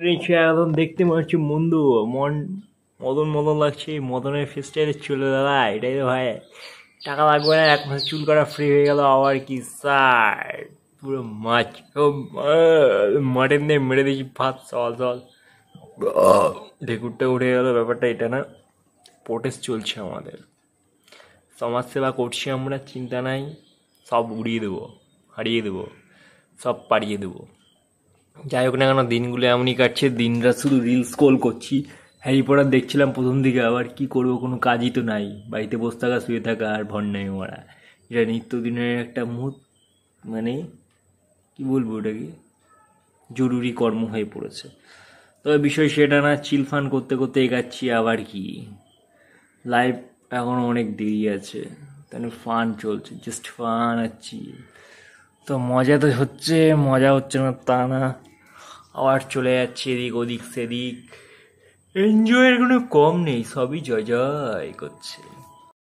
রিক্সা এখন দেখতে মনে হচ্ছে বন্ধু, মন মদন মদন লাগছে। মদনের ফেস্টাইলে চলে দাদা, এটাই তো ভাই। টাকা লাগবে না, 1 মাস চুল করা ফ্রি হয়ে গেল, আবার কি স্যার। পুরো মাছ মাটন দিয়ে মেরে দিয়েছি, ভাত সল সল, ঢেকুরটা উঠে গেল। ব্যাপারটা এটা না, প্রোটেস্ট চলছে আমাদের, সমাজসেবা করছি আমরা, চিন্তা নাই। সব উড়িয়ে দেবো, হারিয়ে দেবো, সব পাড়িয়ে দেবো। যাই হোক না কেন, দিনগুলো এমনই কাটছে, দিনরাত শুধু রিল স্ক্রোল করছি। হ্যারি পটার দেখছিলাম প্রথম দিকে, আবার কি করবো, কোনো কাজই তো নাই, বাড়িতে বসে থাকা, শুয়ে থাকা আর ভর নাই মারা। এটা নিত্যদিনের একটা মানে কি বলবো, ওটাকে জরুরি কর্ম হয়ে পড়েছে। তবে বিষয় সেটা না, চিল ফান করতে করতে এগাচ্ছি। আবার কি, লাইফ এখনো অনেক দেরি আছে, তাহলে ফান চলছে, জাস্ট ফান আছি। তো মজা তো হচ্ছে, মজা হচ্ছে না তা না, আবার চলে যাচ্ছে এদিক ওদিক সেদিক। এনজয়ের কোনো কম নেই, সবই জয় জয় করছে।